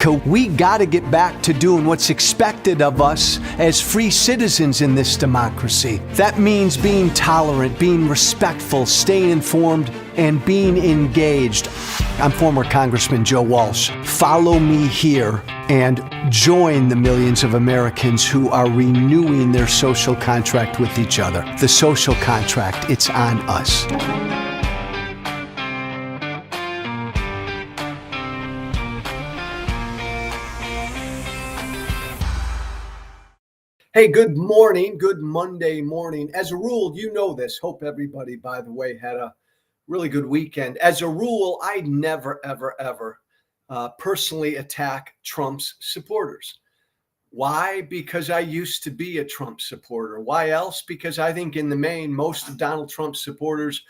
America, we got to get back to doing what's expected of us as free citizens in this democracy. That means being tolerant, being respectful, staying informed, and being engaged. I'm former Congressman Joe Walsh. Follow me here and join the millions of Americans who are renewing their social contract with each other. The social contract, it's on us. Hey, good morning. Good Monday morning. As a rule, you know this. Hope everybody, by the way, had a really good weekend. As a rule, I never, ever personally attack Trump's supporters. Why? Because I used to be a Trump supporter. Why else? Because I think in the main, most of Donald Trump's supporters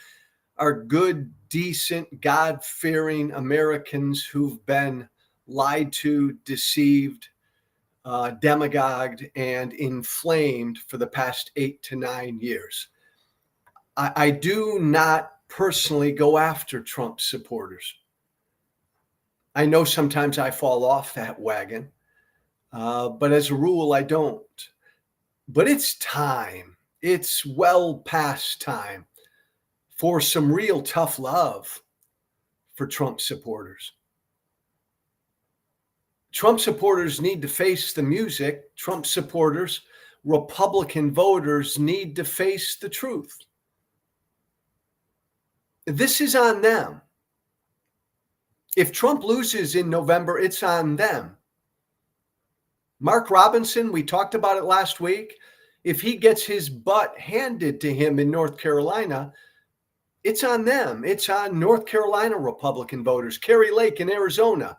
are good, decent, God-fearing Americans who've been lied to, deceived, demagogued, and inflamed for the past 8 to 9 years. I do not personally go after Trump supporters. I know sometimes I fall off that wagon, but as a rule, I don't. But it's time. It's well past time for some real tough love for Trump supporters. Trump supporters need to face the music. Trump supporters, Republican voters need to face the truth. This is on them. If Trump loses in November, it's on them. Mark Robinson, we talked about it last week. If he gets his butt handed to him in North Carolina, it's on them. It's on North Carolina Republican voters. Kari Lake in Arizona.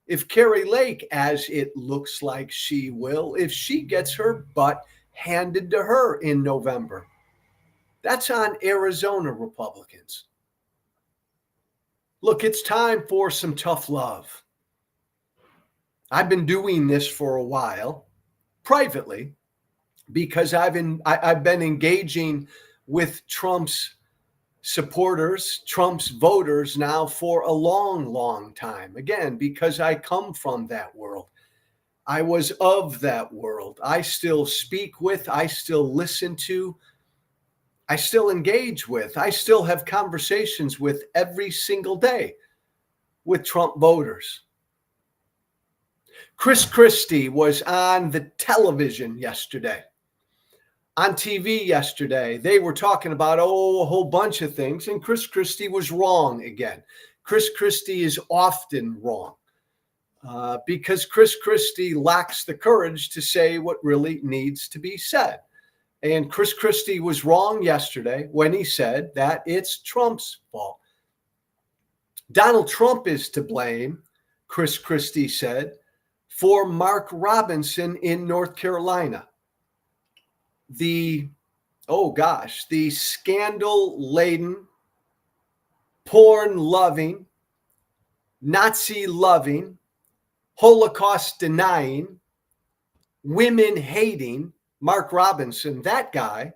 If Kari Lake, as it looks like she will, if she gets her butt handed to her in November, that's on Arizona Republicans. Look, it's time for some tough love. I've been doing this for a while, privately, because I've been engaging with Trump's supporters, Trump's voters now for a long, long time. Again, because I come from that world. I was of that world. I still speak with, I still listen to, I still engage with, I still have conversations with every single day with Trump voters. Christie was on the television yesterday. On TV yesterday, they were talking about, a whole bunch of things, and Christie was wrong again. Christie is often wrong because Christie lacks the courage to say what really needs to be said. And Christie was wrong yesterday when he said that it's Trump's fault. Donald Trump is to blame, Christie said, for Mark Robinson in North Carolina. The scandal-laden, porn-loving, Nazi-loving, Holocaust-denying, women-hating Mark Robinson, that guy,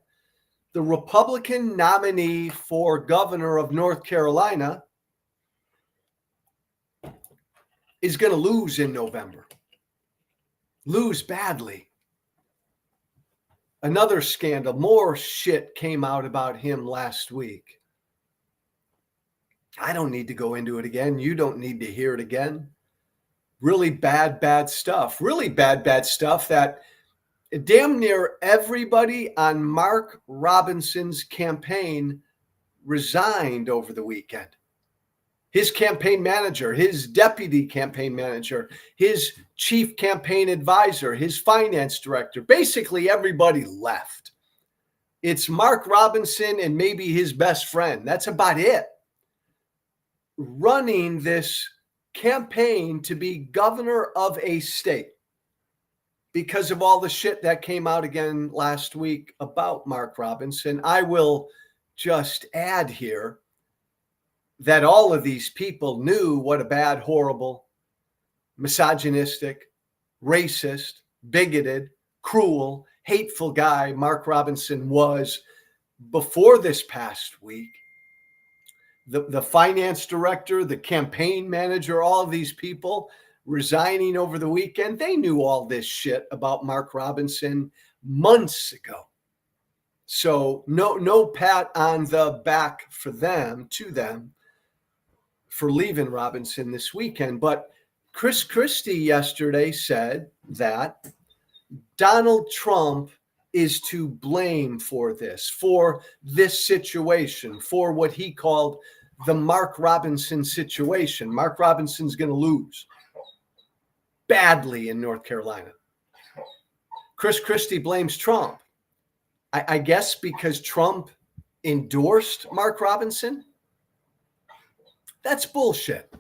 the Republican nominee for governor of North Carolina, is going to lose in November. Lose badly. Another scandal, more shit came out about him last week. I don't need to go into it again. You don't need to hear it again. Really bad stuff. Really bad stuff that damn near everybody on Mark Robinson's campaign resigned over the weekend. His campaign manager, his deputy campaign manager, his chief campaign advisor, his finance director, basically everybody left. It's Mark Robinson and maybe his best friend. That's about it. Running this campaign to be governor of a state because of all the shit that came out again last week about Mark Robinson. I will just add here that all of these people knew what a bad, horrible, misogynistic, racist, bigoted, cruel, hateful guy Mark Robinson was before this past week. The finance director, the campaign manager, all of these people resigning over the weekend. They knew all this shit about Mark Robinson months ago. So no pat on the back for them, to them, for leaving Robinson this weekend. But Christie yesterday said that Donald Trump is to blame for this situation, for what he called the Mark Robinson situation. Mark Robinson's going to lose badly in North Carolina. Christie blames Trump. I guess because Trump endorsed Mark Robinson. That's bullshit.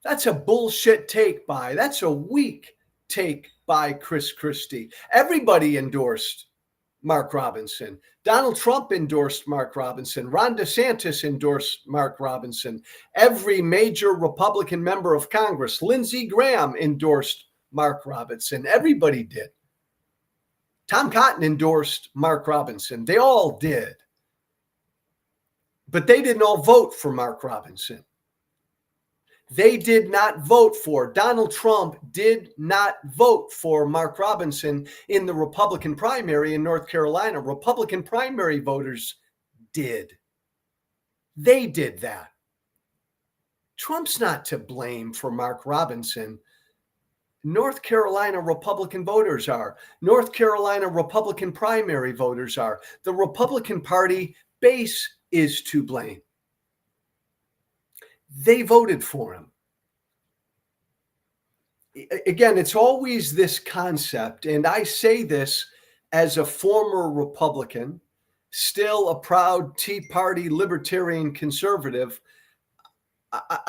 That's a bullshit take by. That's a weak take by Christie. Everybody endorsed Mark Robinson. Donald Trump endorsed Mark Robinson. Ron DeSantis endorsed Mark Robinson. Every major Republican member of Congress, Lindsey Graham, endorsed Mark Robinson. Everybody did. Tom Cotton endorsed Mark Robinson. They all did. But they didn't all vote for Mark Robinson. They did not vote for. Donald Trump did not vote for Mark Robinson in the Republican primary in North Carolina. Republican primary voters did. They did that. Trump's not to blame for Mark Robinson. North Carolina Republican voters are. North Carolina Republican primary voters are. The Republican Party base is to blame. They voted for him. Again, it's always this concept, and I say this as a former Republican, still a proud Tea Party libertarian conservative.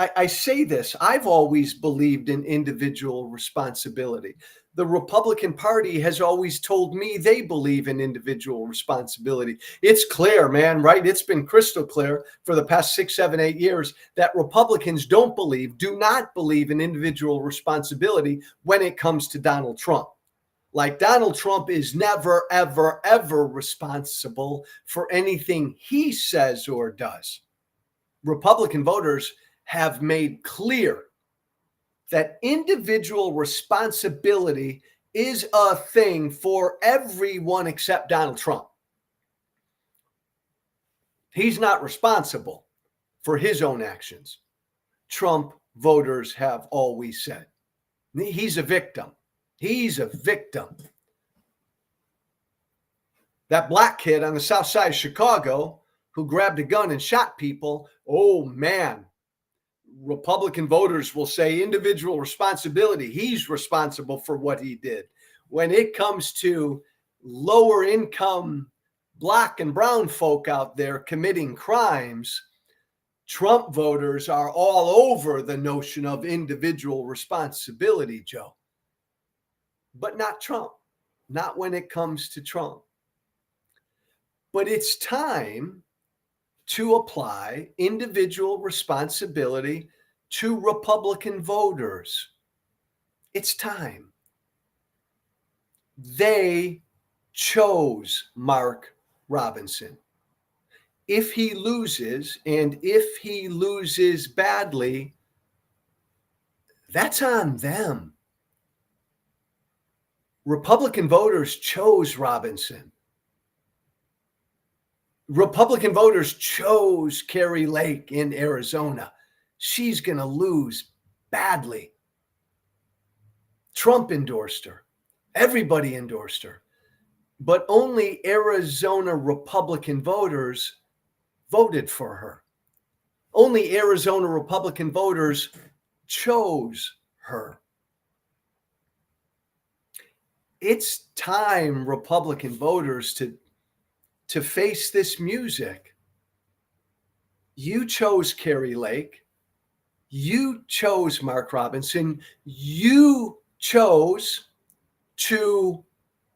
I say this. I've always believed in individual responsibility. The Republican Party has always told me they believe in individual responsibility. It's clear, man, right? It's been crystal clear for the past 6, 7, 8 years that Republicans do not believe in individual responsibility when it comes to Donald Trump. Like Donald Trump is never, ever, ever responsible for anything he says or does. Republican voters have made clear that individual responsibility is a thing for everyone except Donald Trump. He's not responsible for his own actions. Trump voters have always said. He's a victim. He's a victim. That black kid on the south side of Chicago who grabbed a gun and shot people, oh man, Republican voters will say individual responsibility. He's responsible for what he did. When it comes to lower income black and brown folk out there committing crimes, Trump voters are all over the notion of individual responsibility, Joe. But not Trump. Not when it comes to Trump. But it's time to apply individual responsibility to Republican voters. It's time. They chose Mark Robinson. If he loses, and if he loses badly, that's on them. Republican voters chose Robinson. Republican voters chose Kari Lake in Arizona. She's going to lose badly. Trump endorsed her. Everybody endorsed her. But only Arizona Republican voters voted for her. Only Arizona Republican voters chose her. It's time, Republican voters, to face this music. You chose Kari Lake. You chose Mark Robinson. You chose to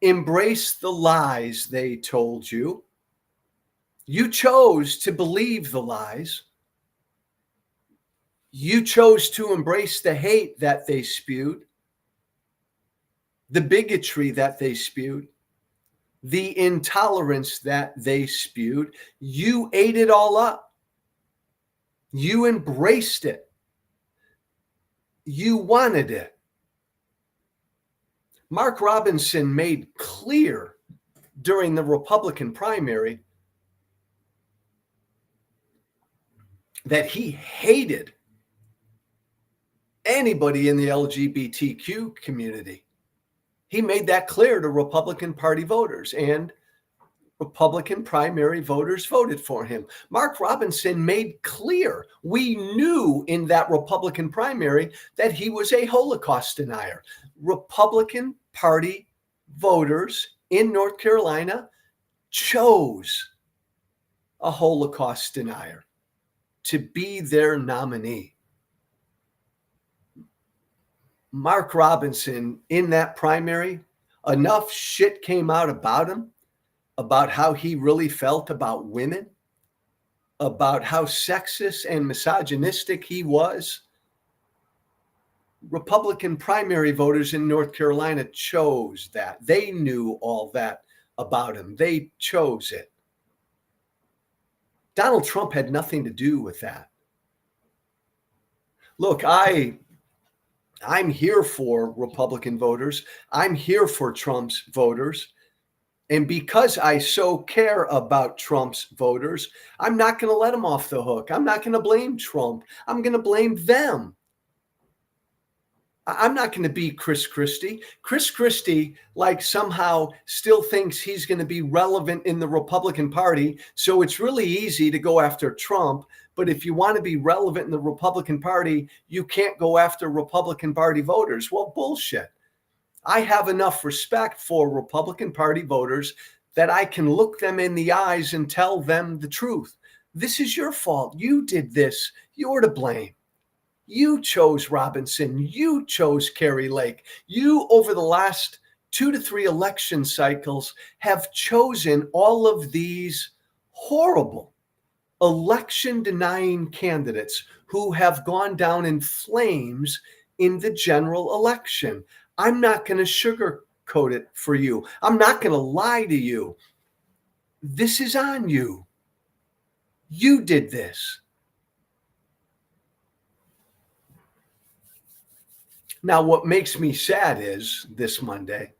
embrace the lies they told you. You chose to believe the lies. You chose to embrace the hate that they spewed, the bigotry that they spewed, the intolerance that they spewed. You ate it all up. You embraced it. You wanted it. Mark Robinson made clear during the Republican primary that he hated anybody in the LGBTQ community. He made that clear to Republican Party voters, and Republican primary voters voted for him. Mark Robinson made clear, we knew in that Republican primary that he was a Holocaust denier. Republican Party voters in North Carolina chose a Holocaust denier to be their nominee. Mark Robinson, in that primary, enough shit came out about him, about how he really felt about women, about how sexist and misogynistic he was. Republican primary voters in North Carolina chose that. They knew all that about him. They chose it. Donald Trump had nothing to do with that. Look, I'm here for Republican voters. I'm here for Trump's voters. And because I so care about Trump's voters, I'm not going to let them off the hook. I'm not going to blame Trump. I'm going to blame them. I'm not going to be Chris Christie. Chris Christie, like, somehow still thinks he's going to be relevant in the Republican Party. So it's really easy to go after Trump. But if you want to be relevant in the Republican Party, you can't go after Republican Party voters. Well, bullshit. I have enough respect for Republican Party voters that I can look them in the eyes and tell them the truth. This is your fault. You did this. You're to blame. You chose Robinson. You chose Kari Lake. You, over the last 2 to 3 election cycles, have chosen all of these horrible election-denying candidates who have gone down in flames in the general election. I'm not going to sugarcoat it for you. I'm not going to lie to you. This is on you. You did this. Now, what makes me sad is this Monday,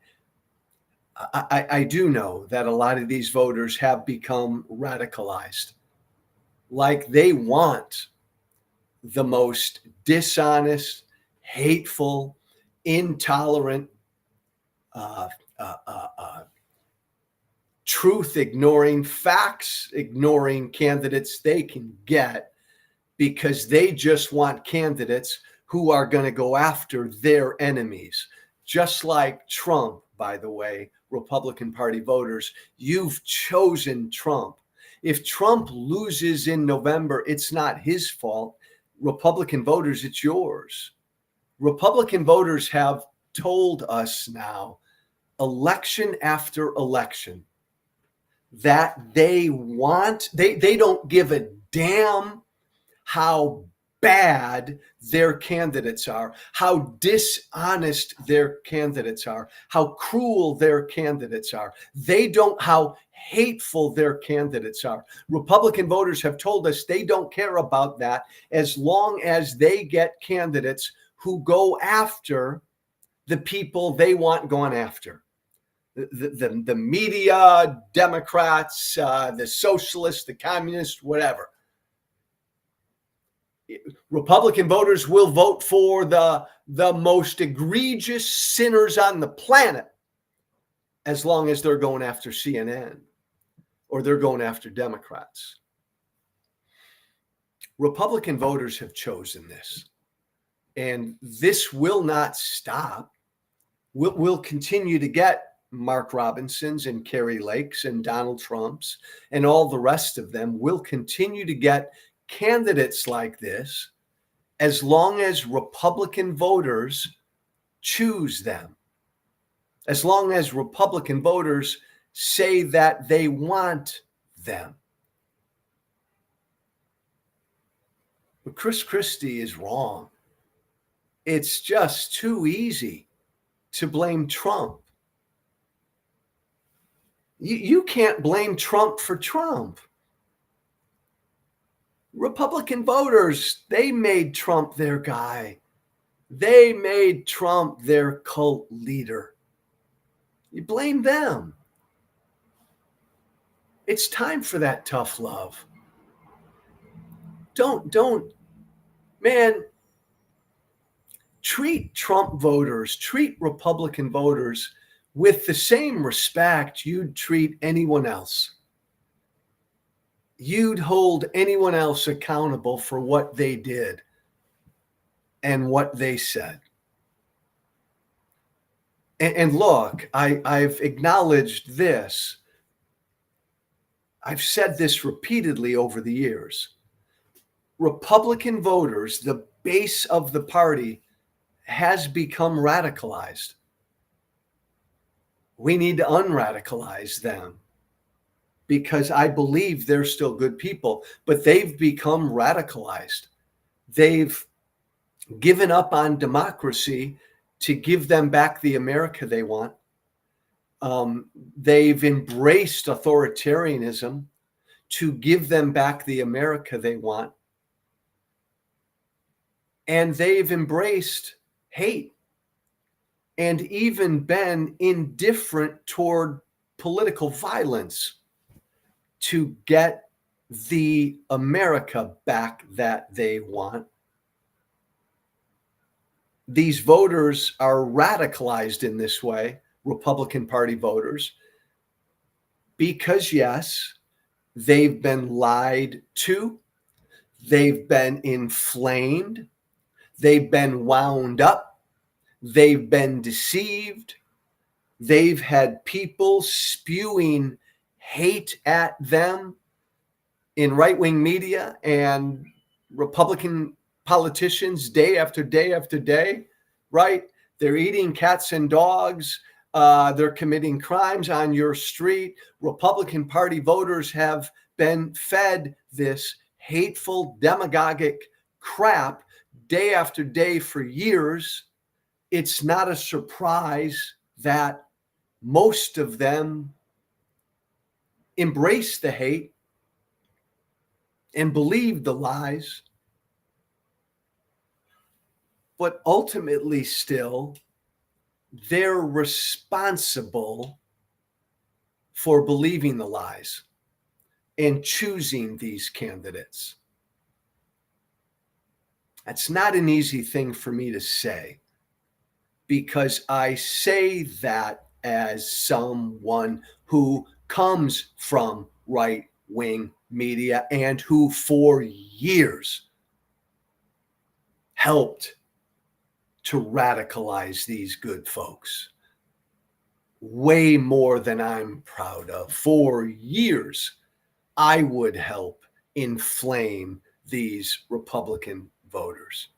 I do know that a lot of these voters have become radicalized. Like, they want the most dishonest, hateful, intolerant, truth-ignoring, facts-ignoring candidates they can get, because they just want candidates who are going to go after their enemies. Just like Trump, by the way, Republican Party voters, you've chosen Trump. If Trump loses in November, it's not his fault. Republican voters, it's yours. Republican voters have told us now, election after election, that they don't give a damn how bad their candidates are, how dishonest their candidates are, how cruel their candidates are. They don't how hateful their candidates are. Republican voters have told us they don't care about that as long as they get candidates who go after the people they want gone after. The media, Democrats, the socialists, the communists, whatever. Republican voters will vote for the most egregious sinners on the planet as long as they're going after CNN or they're going after Democrats. Republican voters have chosen this, and this will not stop. We'll continue to get Mark Robinsons and Kari Lakes and Donald Trumps and all the rest of them. We'll continue to get candidates like this as long as Republican voters choose them, as long as Republican voters say that they want them. But Chris Christie is wrong. It's just too easy to blame Trump. You can't blame Trump for Trump. Republican voters, they made Trump their guy. They made Trump their cult leader. You blame them. It's time for that tough love. Don't, man, treat Trump voters, treat Republican voters with the same respect you'd treat anyone else. You'd hold anyone else accountable for what they did and what they said. And look, I've acknowledged this. I've said this repeatedly over the years. Republican voters, the base of the party, has become radicalized. We need to unradicalize them because I believe they're still good people, but they've become radicalized. They've given up on democracy to give them back the America they want. They've embraced authoritarianism to give them back the America they want. And they've embraced hate and even been indifferent toward political violence to get the America back that they want. These voters are radicalized in this way, Republican Party voters, because yes, they've been lied to, they've been inflamed, they've been wound up, they've been deceived, they've had people spewing hate at them in right-wing media and Republican politicians day after day after day, right? They're eating cats and dogs. They're committing crimes on your street. Republican Party voters have been fed this hateful, demagogic crap day after day for years. It's not a surprise that most of them embrace the hate and believe the lies. But ultimately, still, they're responsible for believing the lies and choosing these candidates. That's not an easy thing for me to say, because I say that as someone who comes from right-wing media and who for years helped to radicalize these good folks way more than I'm proud of. For years, I would help inflame these Republican voters.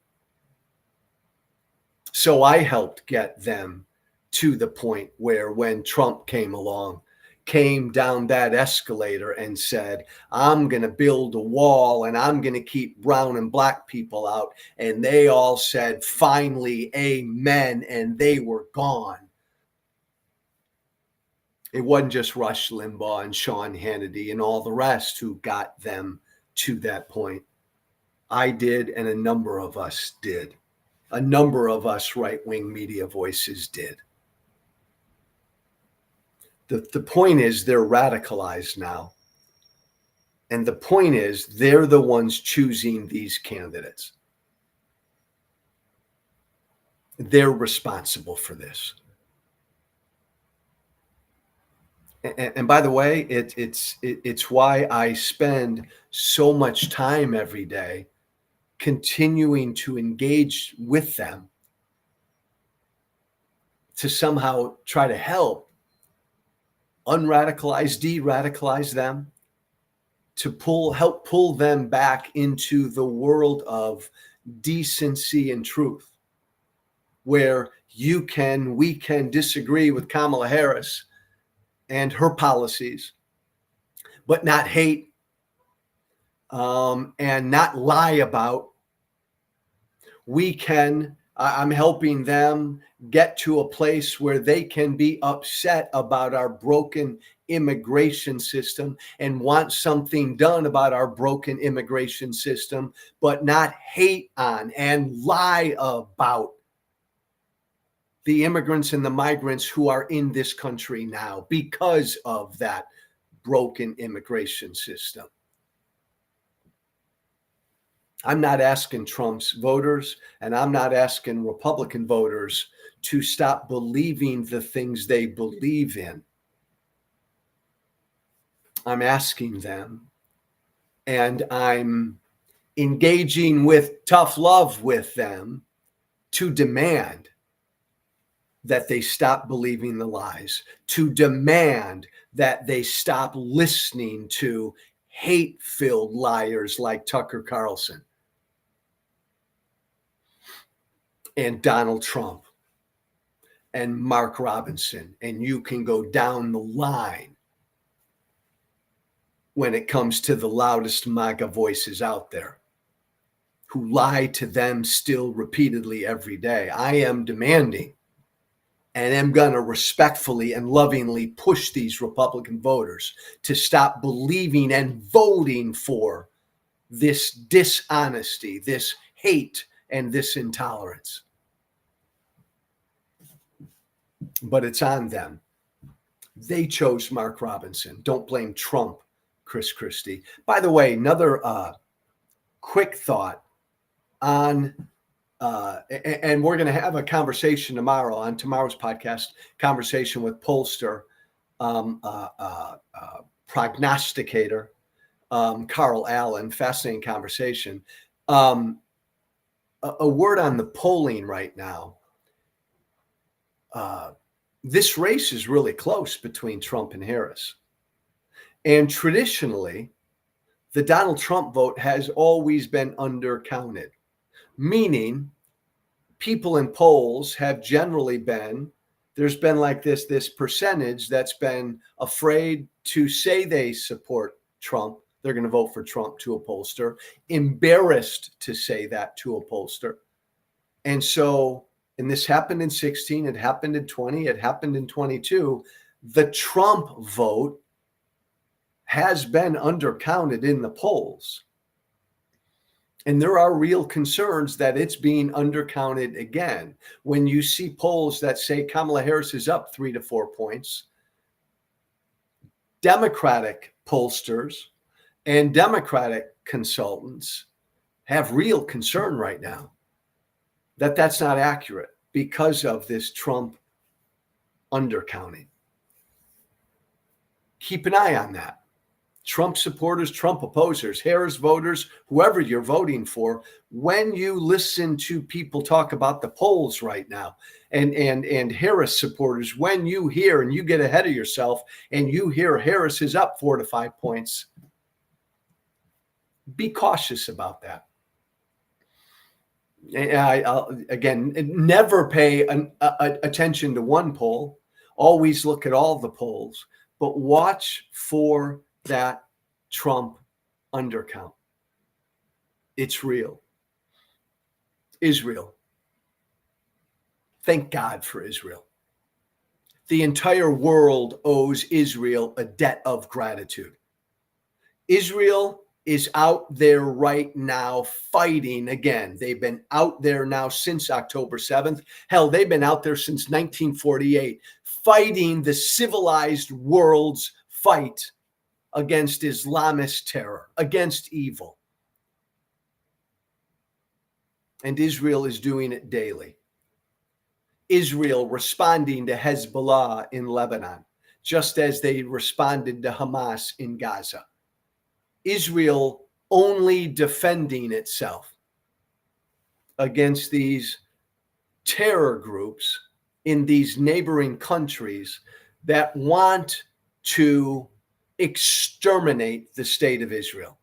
So I helped get them to the point where when Trump came along, came down that escalator and said, I'm going to build a wall and I'm going to keep brown and black people out. And they all said, finally, amen. And they were gone. It wasn't just Rush Limbaugh and Sean Hannity and all the rest who got them to that point. I did, and a number of us did. A number of us right-wing media voices did. The point is they're radicalized now. And the point is they're the ones choosing these candidates. They're responsible for this. And by the way, it's why I spend so much time every day continuing to engage with them to somehow try to help unradicalize, de-radicalize them, to help pull them back into the world of decency and truth, where we can disagree with Kamala Harris and her policies, but not hate and not lie about. I'm helping them get to a place where they can be upset about our broken immigration system and want something done about our broken immigration system, but not hate on and lie about the immigrants and the migrants who are in this country now because of that broken immigration system. I'm not asking Trump's voters, and I'm not asking Republican voters to stop believing the things they believe in. I'm asking them, and I'm engaging with tough love with them to demand that they stop believing the lies, to demand that they stop listening to hate-filled liars like Tucker Carlson and Donald Trump and Mark Robinson, and you can go down the line when it comes to the loudest MAGA voices out there who lie to them still repeatedly every day. I am demanding and am going to respectfully and lovingly push these Republican voters to stop believing and voting for this dishonesty, this hate, and this intolerance. But it's on them. They chose Mark Robinson. Don't blame Trump, Christie. By the way, another quick thought on, and we're going to have a conversation tomorrow on tomorrow's podcast, conversation with pollster, prognosticator, Carl Allen. Fascinating conversation. A word on the polling right now. This race is really close between Trump and Harris. And traditionally, the Donald Trump vote has always been undercounted, meaning people in polls have generally been, there's been like this percentage that's been afraid to say they support Trump. They're going to vote for Trump to a pollster, embarrassed to say that to a pollster. And so, and this happened in 16, it happened in 20, it happened in 22. The Trump vote has been undercounted in the polls. And there are real concerns that it's being undercounted again. When you see polls that say Kamala Harris is up 3 to 4 points, Democratic pollsters and Democratic consultants have real concern right now that that's not accurate because of this Trump undercounting. Keep an eye on that. Trump supporters, Trump opposers, Harris voters, whoever you're voting for, when you listen to people talk about the polls right now, and Harris supporters, when you hear and you get ahead of yourself and you hear Harris is up 4 to 5 points, be cautious about that. I'll, again, never pay attention to one poll. Always look at all the polls, but watch for that Trump undercount. It's real. Israel. Thank God for Israel. The entire world owes Israel a debt of gratitude. Israel is out there right now fighting again. They've been out there now since October 7th. Hell, they've been out there since 1948, fighting the civilized world's fight against Islamist terror, against evil. And Israel is doing it daily. Israel responding to Hezbollah in Lebanon, just as they responded to Hamas in Gaza. Israel only defending itself against these terror groups in these neighboring countries that want to exterminate the state of Israel.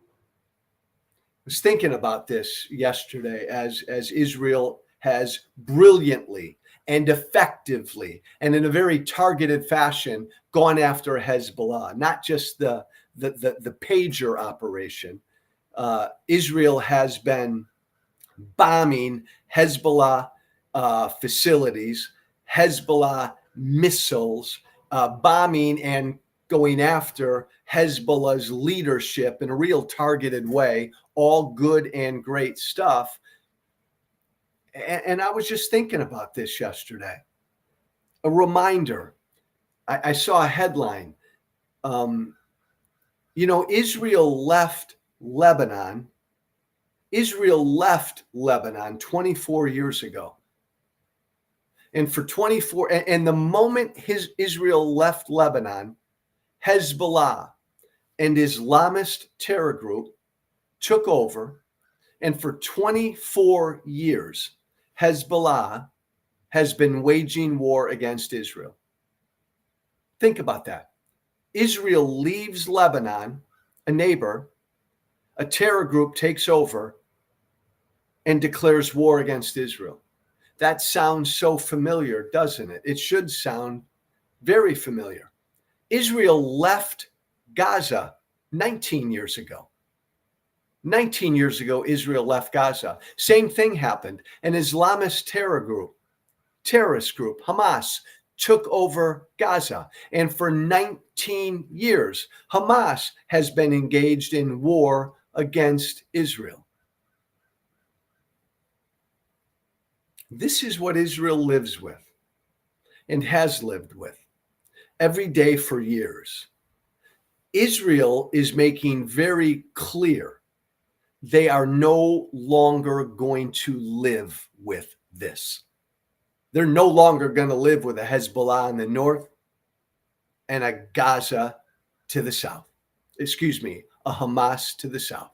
I was thinking about this yesterday as Israel has brilliantly and effectively and in a very targeted fashion gone after Hezbollah, not just the pager operation. Israel has been bombing Hezbollah facilities, Hezbollah missiles, bombing and going after Hezbollah's leadership in a real targeted way, all good and great stuff. And I was just thinking about this yesterday. A reminder. I saw a headline. Israel left Lebanon. Israel left Lebanon 24 years ago. And for 24, and the moment Israel left Lebanon, Hezbollah, an Islamist terror group, took over. And for 24 years, Hezbollah has been waging war against Israel. Think about that. Israel leaves Lebanon, a neighbor, a terror group takes over and declares war against Israel. That sounds so familiar, doesn't it? It should sound very familiar. Israel left Gaza 19 years ago. 19 years ago, Israel left Gaza. Same thing happened. An Islamist terrorist group, Hamas, took over Gaza. And for 19 years, Hamas has been engaged in war against Israel. This is what Israel lives with and has lived with every day for years. Israel is making very clear they are no longer going to live with this. They're no longer going to live with a Hezbollah in the north and a Gaza to the south. A Hamas to the south.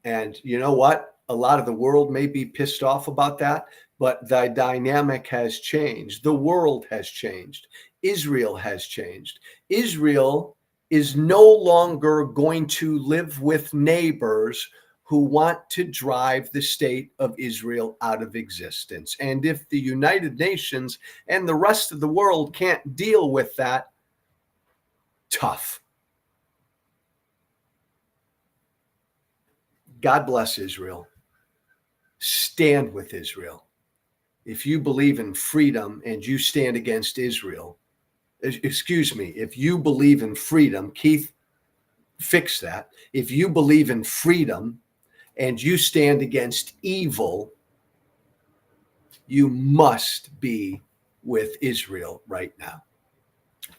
And you know what? A lot of the world may be pissed off about that, but the dynamic has changed. The world has changed. Israel has changed. Israel is no longer going to live with neighbors who want to drive the state of Israel out of existence. And if the United Nations and the rest of the world can't deal with that, tough. God bless Israel. Stand with Israel. If you believe in freedom and you stand against Israel, if you believe in freedom, Keith, fix that. If you believe in freedom and you stand against evil, you must be with Israel right now.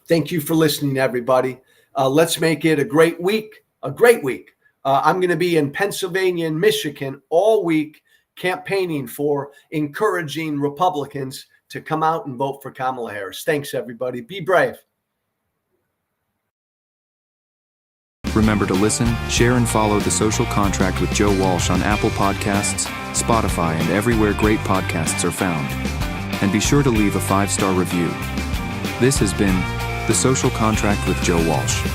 Thank you for listening, everybody. Let's make it a great week. I'm going to be in Pennsylvania and Michigan all week campaigning for encouraging Republicans to come out and vote for Kamala Harris. Thanks, everybody. Be brave. Remember to listen, share, and follow The Social Contract with Joe Walsh on Apple Podcasts, Spotify, and everywhere great podcasts are found. And be sure to leave a 5-star review. This has been The Social Contract with Joe Walsh.